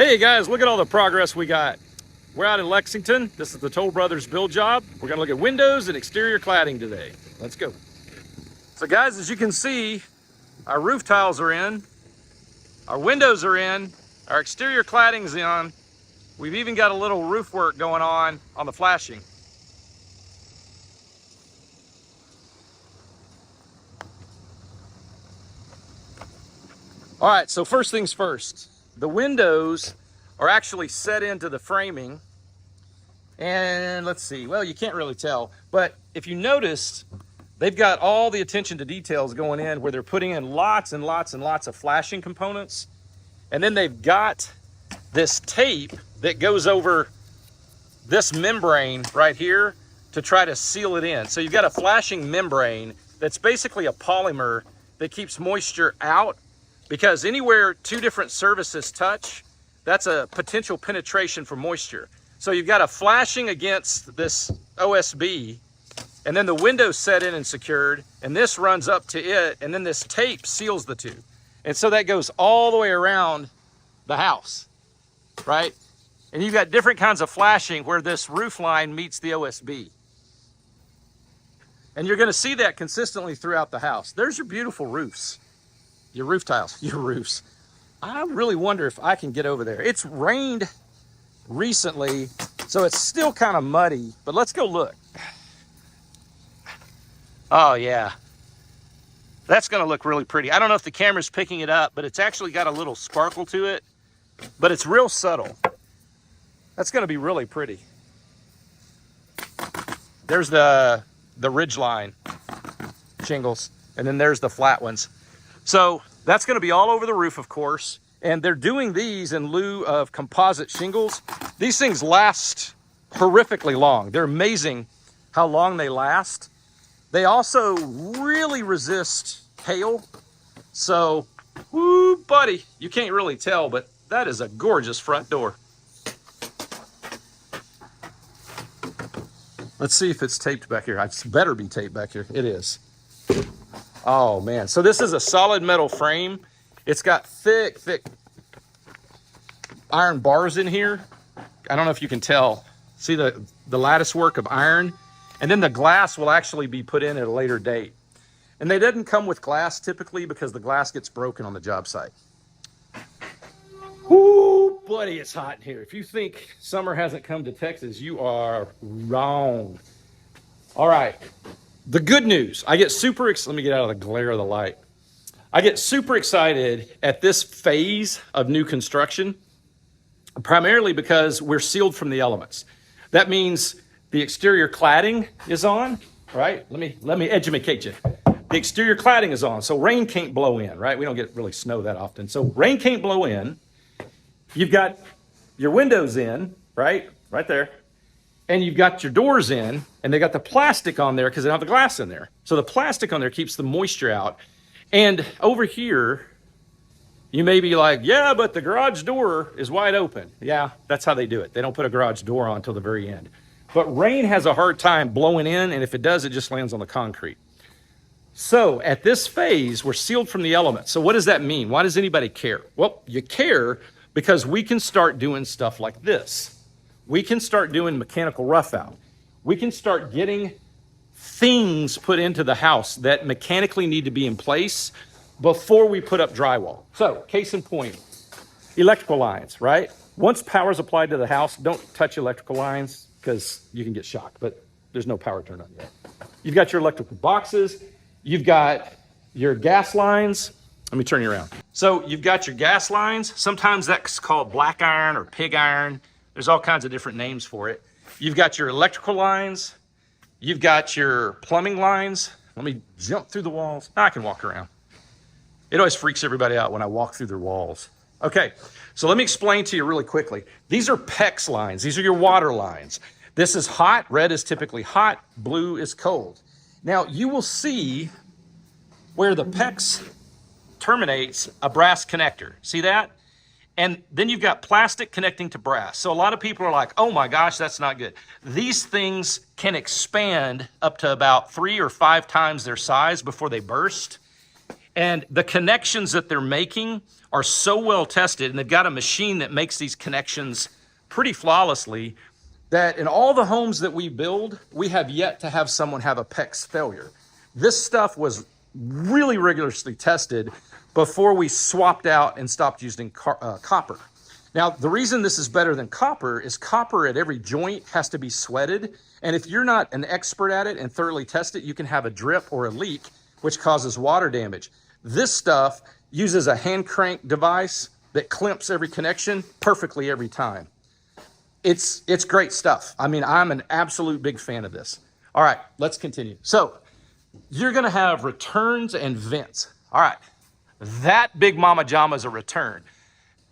Hey guys, look at all the progress we got. We're out in Lexington. This is the Toll Brothers build job. We're gonna look at windows and exterior cladding today. Let's go. So guys, as you can see, our roof tiles are in, our windows are in, our exterior cladding's in. We've even got a little roof work going on the flashing. All right, so first things first. The windows are actually set into the framing. And let's see, well, you can't really tell, but if you noticed, they've got all the attention to details going in where they're putting in lots and lots and lots of flashing components. And then they've got this tape that goes over this membrane right here to try to seal it in. So you've got a flashing membrane that's basically a polymer that keeps moisture out, because anywhere two different surfaces touch, that's a potential penetration for moisture. So you've got a flashing against this OSB, and then the window's set in and secured, and this runs up to it, and then this tape seals the two. And so that goes all the way around the house, right? And you've got different kinds of flashing where this roof line meets the OSB. And you're gonna see that consistently throughout the house. There's your beautiful roofs, your roof tiles, your roofs. I really wonder if I can get over there. It's rained recently, so it's still kind of muddy, but let's go look. Oh yeah, that's gonna look really pretty. I don't know if the camera's picking it up, but it's actually got a little sparkle to it, but it's real subtle. That's gonna be really pretty. There's the ridge line shingles, and then there's the flat ones. So that's gonna be all over the roof, of course, and they're doing these in lieu of composite shingles. These things last horrifically long. They're amazing how long they last. They also really resist hail. So, woo, buddy, you can't really tell, but that is a gorgeous front door. Let's see if it's taped back here. It better be taped back here. It is. Oh man, so this is a solid metal frame. It's got thick iron bars in here. I don't know if you can tell. See the lattice work of iron? And then the glass will actually be put in at a later date. And they didn't come with glass typically because the glass gets broken on the job site. Ooh, buddy, it's hot in here. If you think summer hasn't come to Texas, you are wrong. All right. The good news, I get super excited. Let me get out of the glare of the light. I get super excited at this phase of new construction, primarily because we're sealed from the elements. That means the exterior cladding is on, right? Let me educate you. The exterior cladding is on, so rain can't blow in, right? We don't get really snow that often. So rain can't blow in. You've got your windows in, right? Right there. And you've got your doors in, and they got the plastic on there because they don't have the glass in there. So the plastic on there keeps the moisture out. And over here, you may be like, yeah, but the garage door is wide open. Yeah, that's how they do it. They don't put a garage door on until the very end. But rain has a hard time blowing in, and if it does, it just lands on the concrete. So at this phase, we're sealed from the elements. So what does that mean? Why does anybody care? Well, you care because we can start doing stuff like this. We can start doing mechanical rough out. We can start getting things put into the house that mechanically need to be in place before we put up drywall. So, case in point, electrical lines, right? Once power is applied to the house, don't touch electrical lines because you can get shocked, but there's no power turned on yet. You've got your electrical boxes. You've got your gas lines. Let me turn you around. So you've got your gas lines. Sometimes that's called black iron or pig iron. There's all kinds of different names for it. You've got your electrical lines. You've got your plumbing lines. Let me jump through the walls. I can walk around. It always freaks everybody out when I walk through their walls. Okay, so let me explain to you really quickly. These are PEX lines. These are your water lines. This is hot. Red is typically hot. Blue is cold. Now, you will see where the PEX terminates a brass connector. See that? And then you've got plastic connecting to brass. So a lot of people are like, oh my gosh, that's not good. These things can expand up to about 3 or 5 times their size before they burst. And the connections that they're making are so well tested, and they've got a machine that makes these connections pretty flawlessly, that in all the homes that we build, we have yet to have someone have a PEX failure. This stuff was really rigorously tested before we swapped out and stopped using copper. Now, the reason this is better than copper is copper at every joint has to be sweated. And if you're not an expert at it and thoroughly test it, you can have a drip or a leak, which causes water damage. This stuff uses a hand crank device that clamps every connection perfectly every time. It's great stuff. I mean, I'm an absolute big fan of this. All right, let's continue. So you're gonna have returns and vents. All right, that big mama jama is a return.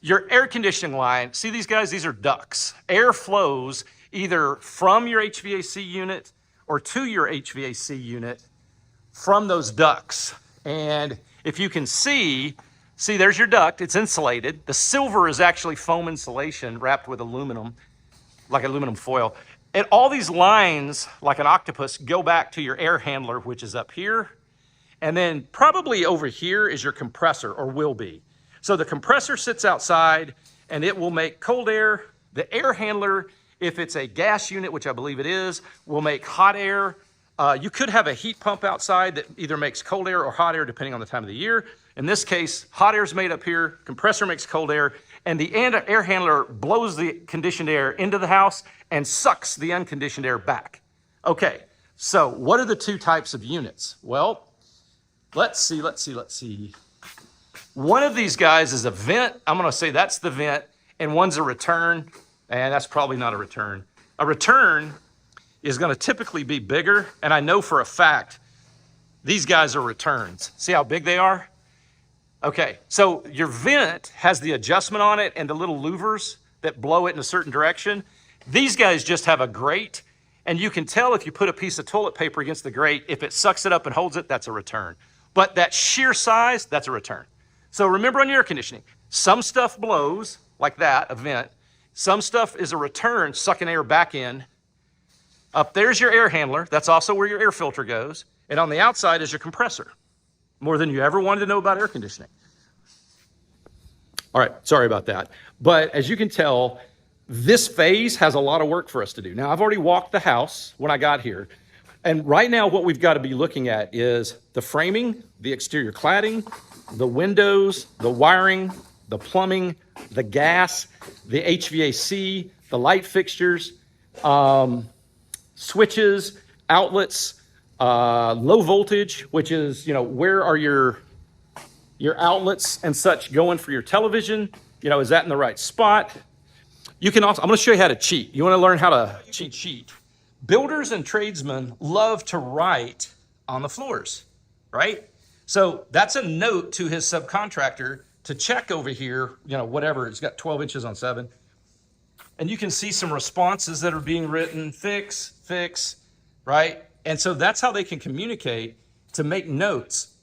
Your air conditioning line, see these guys? These are ducts. Air flows either from your HVAC unit or to your HVAC unit from those ducts. And if you can see, there's your duct, it's insulated. The silver is actually foam insulation wrapped with aluminum, like aluminum foil. And all these lines, like an octopus, go back to your air handler, which is up here. And then probably over here is your compressor, or will be. So the compressor sits outside and it will make cold air. The air handler, if it's a gas unit, which I believe it is, will make hot air. You could have a heat pump outside that either makes cold air or hot air, depending on the time of the year. In this case, hot air is made up here, compressor makes cold air, and the air handler blows the conditioned air into the house and sucks the unconditioned air back. Okay, so what are the two types of units? Well, let's see. One of these guys is a vent. I'm gonna say that's the vent, and one's a return, and that's probably not a return. A return is gonna typically be bigger, and I know for a fact these guys are returns. See how big they are? Okay, so your vent has the adjustment on it and the little louvers that blow it in a certain direction. These guys just have a grate, and you can tell if you put a piece of toilet paper against the grate, if it sucks it up and holds it, that's a return. But that sheer size, that's a return. So remember on your air conditioning, some stuff blows like that, a vent. Some stuff is a return, sucking air back in. Up there's your air handler. That's also where your air filter goes. And on the outside is your compressor. More than you ever wanted to know about air conditioning. All right, sorry about that. But as you can tell, this phase has a lot of work for us to do. Now, I've already walked the house when I got here. And right now, what we've got to be looking at is the framing, the exterior cladding, the windows, the wiring, the plumbing, the gas, the HVAC, the light fixtures, switches, outlets, low voltage, which is, where are your outlets and such going for your television? Is that in the right spot? You can also, I'm going to show you how to cheat. You want to learn how to cheat. Builders and tradesmen love to write on the floors, right? So that's a note to his subcontractor to check over here, whatever, it's got 12 inches on 7. And you can see some responses that are being written, fix, right? And so that's how they can communicate to make notes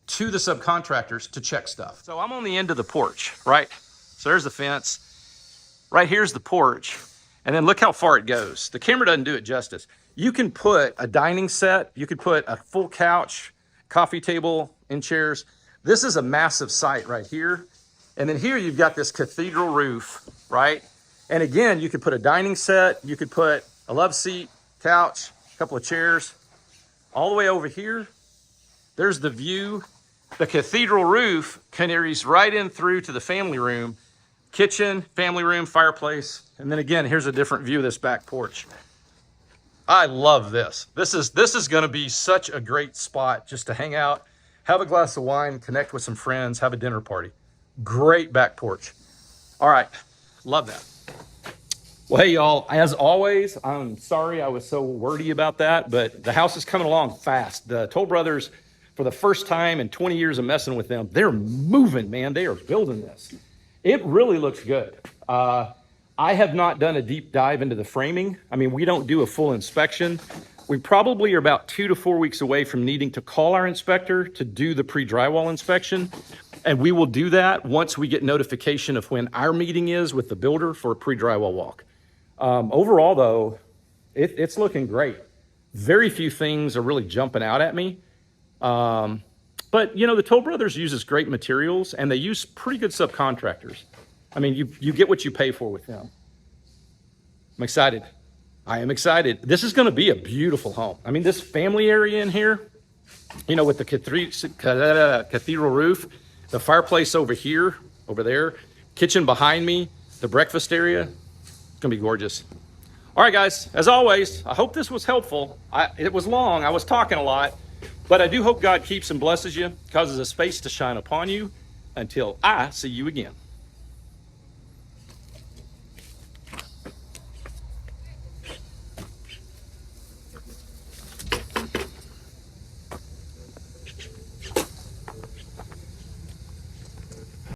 to the subcontractors to check stuff. So I'm on the end of the porch, right? So there's the fence. Right here's the porch. And then look how far it goes. The camera doesn't do it justice. You can put a dining set. You could put a full couch, coffee table, and chairs. This is a massive site right here. And then here you've got this cathedral roof, right? And again, you could put a dining set. You could put a love seat, couch, a couple of chairs. All the way over here, there's the view. The cathedral roof carries right in through to the family room, kitchen, family room, fireplace. And then again, here's a different view of this back porch. I love this. This is gonna be such a great spot just to hang out, have a glass of wine, connect with some friends, have a dinner party. Great back porch. All right, love that. Well, hey y'all, as always, I'm sorry I was so wordy about that, but the house is coming along fast. The Toll Brothers, for the first time in 20 years of messing with them, they're moving, man. They are building this. It really looks good. I have not done a deep dive into the framing. I mean, we don't do a full inspection. We probably are about 2 to 4 weeks away from needing to call our inspector to do the pre-drywall inspection. And we will do that once we get notification of when our meeting is with the builder for a pre-drywall walk. Overall though, it's looking great. Very few things are really jumping out at me. But But, you know, the Toll Brothers uses great materials, and they use pretty good subcontractors. I mean, you get what you pay for with them. I'm excited. I am excited. This is going to be a beautiful home. I mean, this family area in here, you know, with the cathedral roof, the fireplace over here, over there, kitchen behind me, the breakfast area, it's going to be gorgeous. All right, guys, as always, I hope this was helpful. It was long. I was talking a lot, but I do hope God keeps and blesses you, causes a space to shine upon you. Until I see you again.